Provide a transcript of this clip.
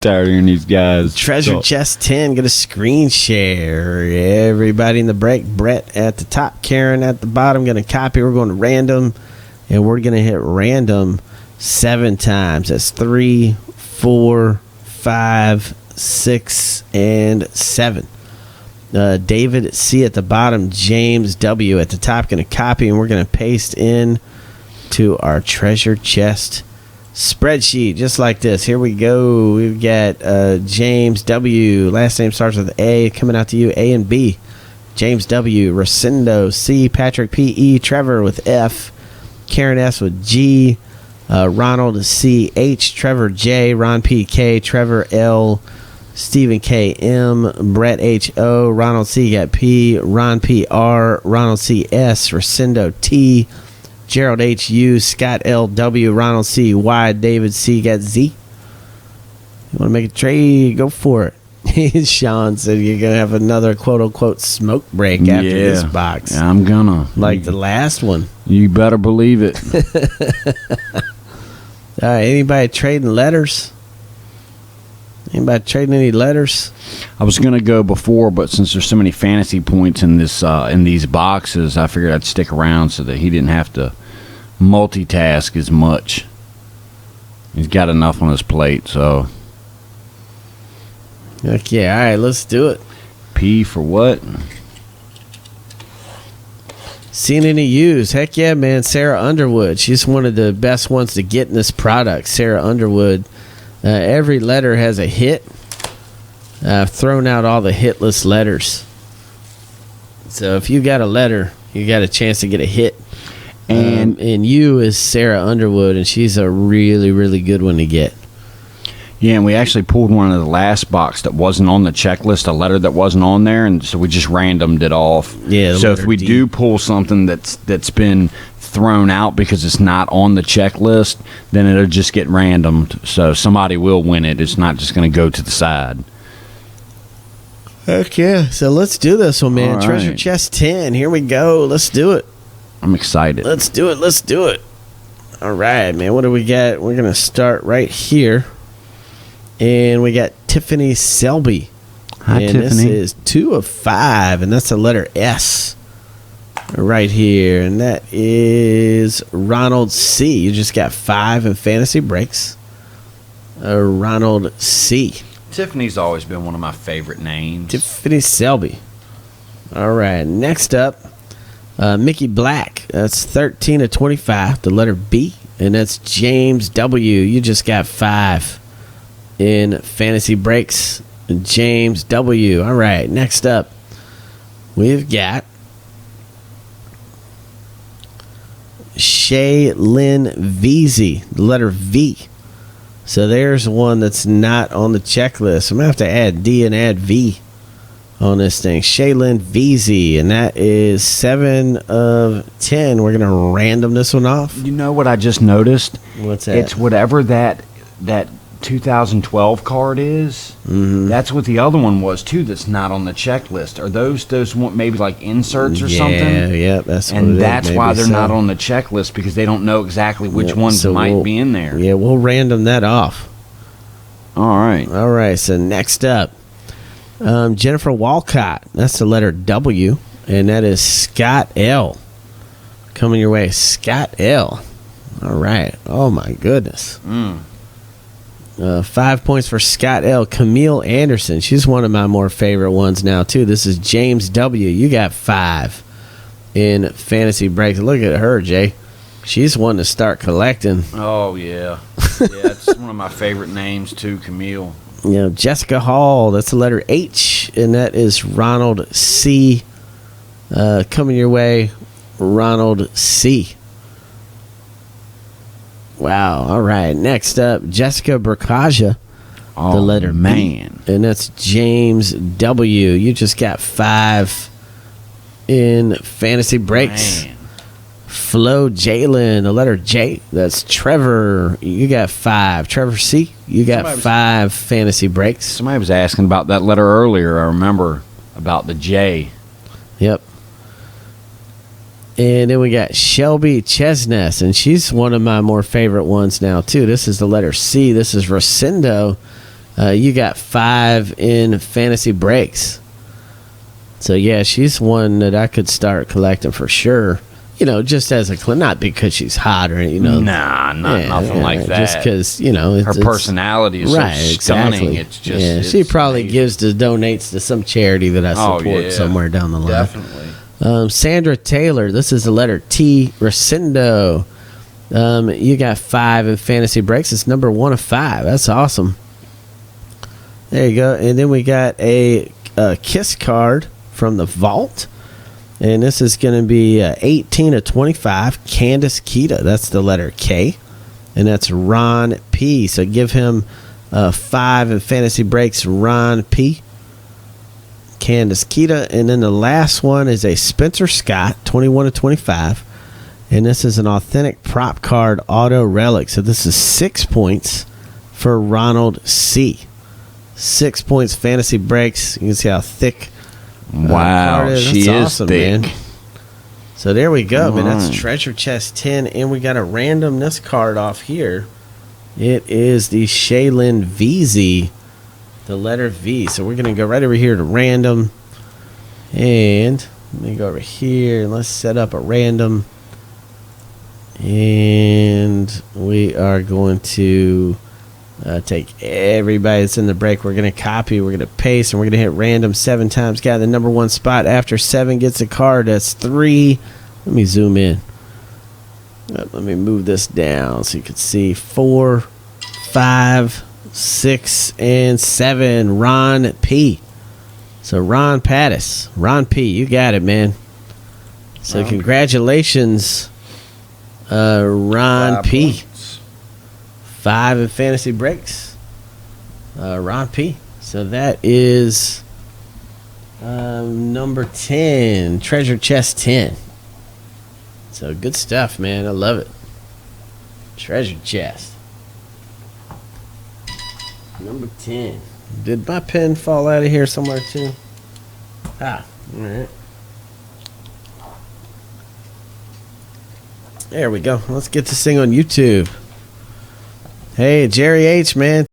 Tired of hearing these guys. Treasure Chest 10, get a screen share. Everybody in the break. Brett at the top, Karen at the bottom. Going to copy. We're going to random, and we're going to hit random 7 times. That's 3, 4, 5, 6, and 7. David C at the bottom, James W at the top. Going to copy, and we're going to paste in to our treasure chest spreadsheet just like this. Here we go. We've got James W. Last name starts with A. Coming out to you, A and B. James W. Rosendo C. Patrick P. E. Trevor with F. Karen S. with G. Ronald C. H. Trevor J. Ron P. K. Trevor L. Stephen K. M. Brett H. O. Ronald C. got P. Ron P. R. Ronald C. S. Rosendo T. Gerald H. U. Scott L. W. Ronald C. Y. David C. got Z. You want to make a trade? Go for it. Sean said you're going to have another quote-unquote smoke break after this box. Yeah, I'm going to. Like the last one. You better believe it. All right, anybody trading letters? Anybody trading any letters? I was going to go before, but since there's so many fantasy points in this in these boxes, I figured I'd stick around so that he didn't have to multitask as much. He's got enough on his plate, so. Heck yeah, all right, let's do it. P for what? Seen any use? Heck yeah, man. Sarah Underwood. She's one of the best ones to get in this product. Sarah Underwood. Every letter has a hit. I've thrown out all the hitless letters. So if you got a letter, you got a chance to get a hit. And you is Sarah Underwood, and she's a really, really good one to get. Yeah, and we actually pulled one of the last box that wasn't on the checklist, a letter that wasn't on there, and so we just randomed it off. Yeah. So if we do pull something that's been thrown out because it's not on the checklist, then it'll just get randomed. So somebody will win it. It's not just going to go to the side. Heck yeah. So let's do this one, man. All Treasure right. Chest 10. Here we go. Let's do it. I'm excited. Let's do it. Let's do it. All right, man. What do we got? We're going to start right here. And we got Tiffany Selby. Hi, and Tiffany. This is 2 of 5, and that's the letter S right here. And that is Ronald C. You just got 5 in fantasy breaks. Ronald C. Tiffany's always been one of my favorite names. Tiffany Selby. All right, next up, Mickey Black. That's 13 of 25, the letter B. And that's James W. You just got 5 in fantasy breaks. James W. All right, next up, we've got Shaylin Veazey, the letter V. So there's one that's not on the checklist. I'm going to have to add D and add V on this thing. Shaylin Veazey, and that is 7 of 10. We're going to random this one off. You know what I just noticed? What's that? It's whatever that 2012 card is. Mm-hmm. That's what the other one was too. That's not on the checklist. Are those maybe like inserts or something? Yeah, that's what and it that's is. why Maybe they're so. not on the checklist, because they don't know exactly which ones so might be in there. Yeah, we'll random that off. All right. All right. So next up, Jennifer Walcott. That's the letter W, and that is Scott L. Coming your way, Scott L. All right. Oh my goodness. 5 points for Scott L. Camille Anderson. She's one of my more favorite ones now, too. This is James W. You got 5 in fantasy breaks. Look at her, Jay. She's one to start collecting. Oh, yeah. Yeah, it's one of my favorite names, too, Camille. You know, Jessica Hall. That's the letter H, and that is Ronald C. Coming your way, Ronald C. Wow. All right. Next up, Jessica Burkaja. The letter man. B, and that's James W. You just got 5 in fantasy breaks. Man. Flo Jalen, the letter J. That's Trevor. You got 5. Trevor C. You got 5 fantasy breaks. Somebody was asking about that letter earlier. I remember about the J. Yep. And then we got Shelby Chesness, and she's one of my more favorite ones now, too. This is the letter C. This is Rosendo You got 5 in fantasy breaks. So, yeah, she's one that I could start collecting for sure. You know, just as a not because she's hot or, you know. Nah, nothing like that. Just because, you know. Her personality is right, so stunning. Exactly. It's just. Yeah, it's she probably amazing. donates to some charity that I support somewhere down the line. Definitely. Sandra Taylor, this is the letter T. Rosendo. You got 5 in fantasy breaks. It's number 1 of 5. That's awesome. There you go. And then we got a Kiss card from the vault. And this is going to be 18 of 25. Candace Kita. That's the letter K. And that's Ron P. So give him 5 in fantasy breaks, Ron P. Candace Kita. And then the last one is a Spencer Scott, 21 of 25. And this is an authentic prop card auto relic. So this is 6 points for Ronald C. 6 points fantasy breaks. You can see how thick. Wow, she is awesome, thick. Man. So there we go, man. That's Right. Treasure Chest 10. And we got a randomness card off here. It is the Shaylin VZ, the letter V. So we're going to go right over here to random. And let me go over here and let's set up a random. And we are going to take everybody that's in the break. We're going to copy, we're going to paste, and we're going to hit random 7 times. Got the number 1 spot. After 7 gets a card. That's 3. Let me zoom in. Let me move this down so you can see 4, 5, 6, and 7. Ron P. So Ron Pattis. Ron P. You got it, man. So congratulations, Ron P. 5 in fantasy breaks. Ron P. So that is number 10. Treasure Chest 10. So good stuff, man. I love it. Treasure Chest. Number 10. Did my pen fall out of here somewhere too? All right. There we go. Let's get this thing on YouTube. Hey, Jerry H, man.